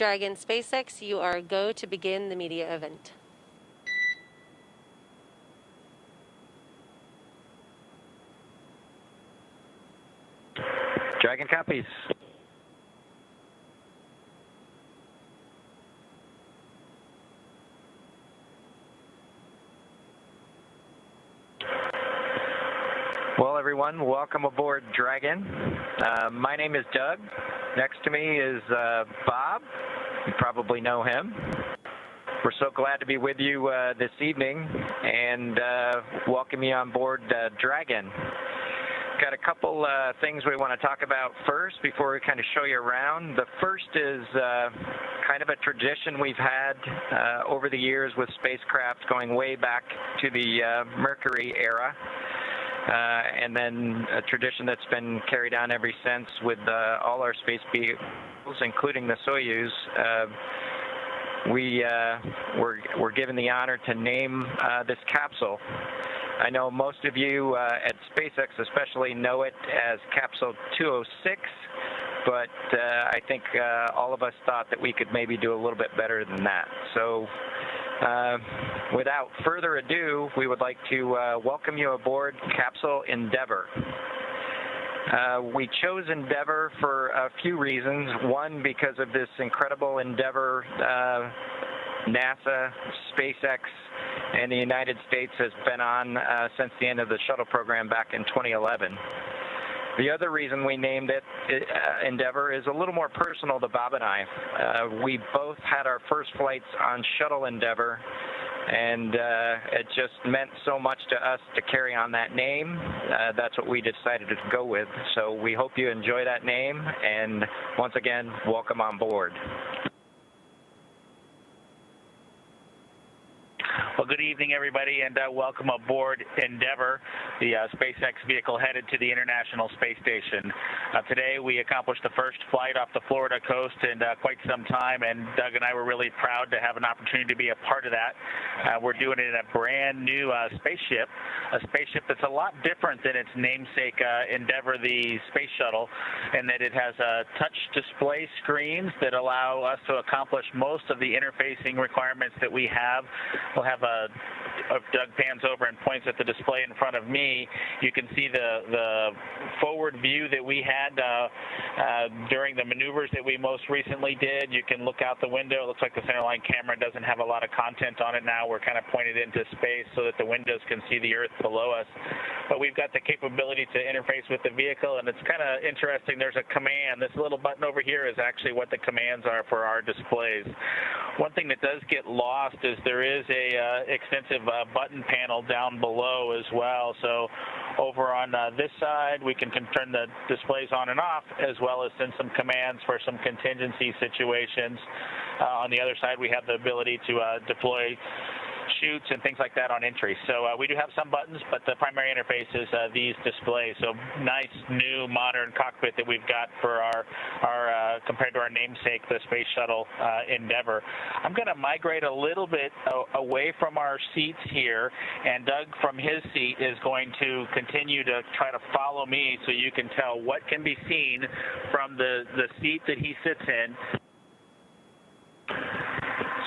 Dragon SpaceX, you are go to begin the media event. Dragon copies. Well, everyone, welcome aboard Dragon. My name is Doug. Next to me is Bob. You probably know him. We're so glad to be with you this evening and welcome you on board Dragon. Got a couple things we want to talk about first before we kind of show you around. The first is kind of a tradition we've had over the years with Spacecraft, going way back to the Mercury era. And then a tradition that's been carried on ever since with all our space vehicles, including the Soyuz. We're given the honor to name this capsule. I know most of you at SpaceX especially know it as Capsule 206, but I think all of us thought that we could maybe do a little bit better than that. So without further ado, we would like to welcome you aboard Capsule Endeavour. We chose Endeavour for a few reasons. One, because of this incredible Endeavour NASA, SpaceX, and the United States has been on since the end of the shuttle program back in 2011. The other reason we named it Endeavour is a little more personal to Bob and I. We both had our first flights on Shuttle Endeavour, and it just meant so much to us to carry on that name. That's what we decided to go with. So we hope you enjoy that name, and once again, welcome on board. Well, good evening, everybody, and welcome aboard Endeavour, the SpaceX vehicle headed to the International Space Station. Today, we accomplished the first flight off the Florida coast in quite some time, and Doug and I were really proud to have an opportunity to be a part of that. We're doing it in a brand new spaceship, a spaceship that's a lot different than its namesake Endeavour, the space shuttle, in that it has touch display screens that allow us to accomplish most of the interfacing requirements that we have. We'll have if Doug pans over and points at the display in front of me, you can see the forward view that we had during the maneuvers that we most recently did. You can look out the window. It looks like the centerline camera doesn't have a lot of content on it now. We're kind of pointed into space so that the windows can see the Earth below us. But we've got the capability to interface with the vehicle, and it's kind of interesting. There's a command. This little button over here is actually what the commands are for our displays. One thing that does get lost is there is a extensive button panel down below as well. So over on this side, we can turn the displays on and off, as well as send some commands for some contingency situations. On the other side, we have the ability to deploy chutes and things like that on entry. So we do have some buttons, but the primary interface is these displays. So nice, new, modern cockpit that we've got for our compared to our namesake, the Space Shuttle Endeavour. I'm going to migrate a little bit away from our seats here, and Doug from his seat is going to continue to try to follow me so you can tell what can be seen from the seat that he sits in.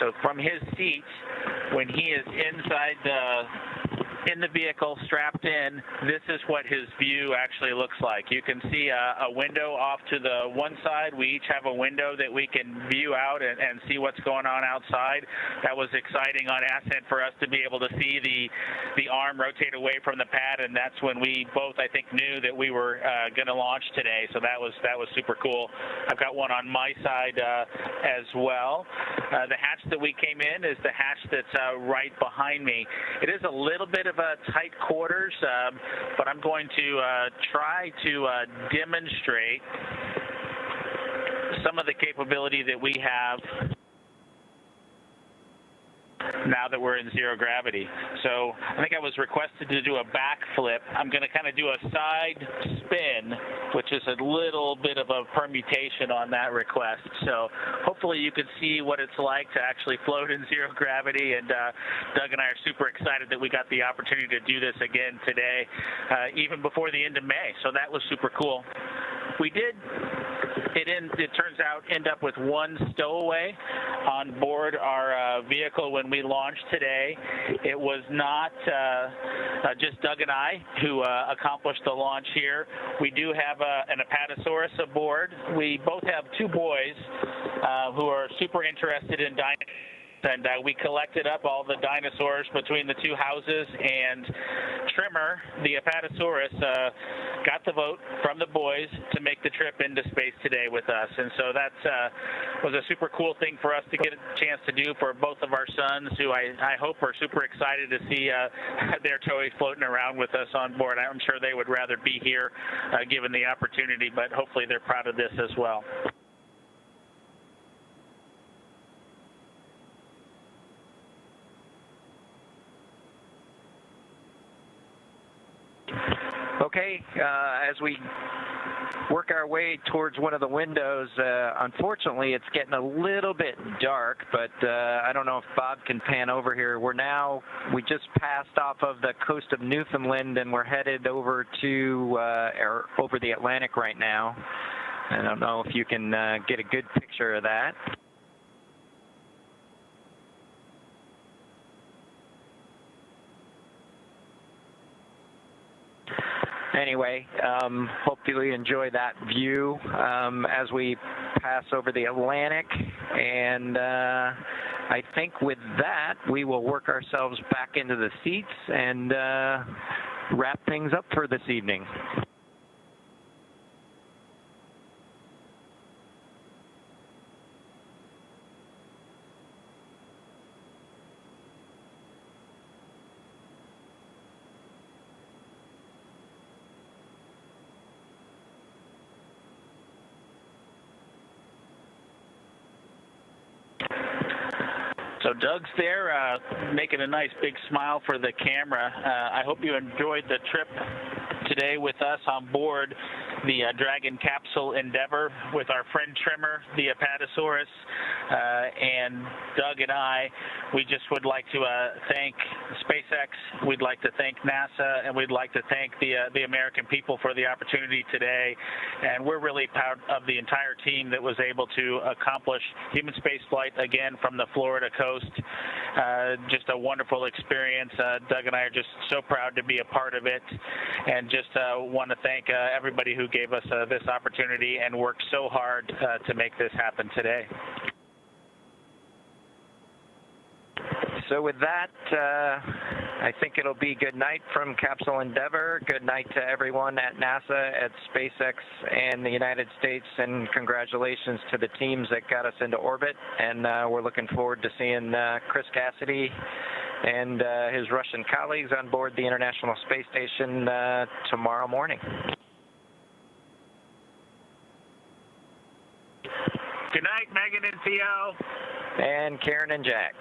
So from his seat, when he is inside in the vehicle, strapped in, this is what his view actually looks like. You can see a window off to the one side. We each have a window that we can view out and see what's going on outside. That was exciting on ascent for us to be able to see the arm rotate away from the pad, and that's when we both, I think, knew that we were going to launch today. So that was super cool. I've got one on my side as well. The hatch that we came in is the hatch that's right behind me. It is a little bit of a tight quarters, but I'm going to try to demonstrate some of the capability that we have now that we're in zero gravity. So I think I was requested to do a backflip. I'm going to kind of do a side spin, which is a little bit of a permutation on that request. So hopefully you can see what it's like to actually float in zero gravity, and Doug and I are super excited that we got the opportunity to do this again today, even before the end of May. So that was super cool. We did it turns out, end up with one stowaway on board our vehicle when we launched today. It was not just Doug and I who accomplished the launch here. We do have an Apatosaurus aboard. We both have two boys who are super interested in dinosaurs. And we collected up all the dinosaurs between the two houses, and Trimmer, the Apatosaurus, got the vote from the boys to make the trip into space today with us. And so that was a super cool thing for us to get a chance to do for both of our sons, who I hope are super excited to see their toys floating around with us on board. I'm sure they would rather be here given the opportunity, but hopefully they're proud of this as well. Okay, as we work our way towards one of the windows, unfortunately it's getting a little bit dark, but I don't know if Bob can pan over here. We just passed off of the coast of Newfoundland, and we're headed over to over the Atlantic right now. I don't know if you can get a good picture of that. Anyway, hopefully you enjoy that view as we pass over the Atlantic, and I think with that we will work ourselves back into the seats and wrap things up for this evening. So Doug's there making a nice big smile for the camera. I hope you enjoyed the trip today with us on board the Dragon capsule Endeavour with our friend Trimmer, the Apatosaurus, and Doug and I. We just would like to thank SpaceX, we'd like to thank NASA, and we'd like to thank the American people for the opportunity today. And we're really proud of the entire team that was able to accomplish human spaceflight again from the Florida coast. Just a wonderful experience. Doug and I are just so proud to be a part of it, and just want to thank everybody who gave us this opportunity and worked so hard to make this happen today. So with that, I think it'll be good night from Capsule Endeavour. Good night to everyone at NASA, at SpaceX, and the United States, and congratulations to the teams that got us into orbit. And we're looking forward to seeing Chris Cassidy and his Russian colleagues on board the International Space Station tomorrow morning. Good night, Megan and Theo. And Karen and Jack.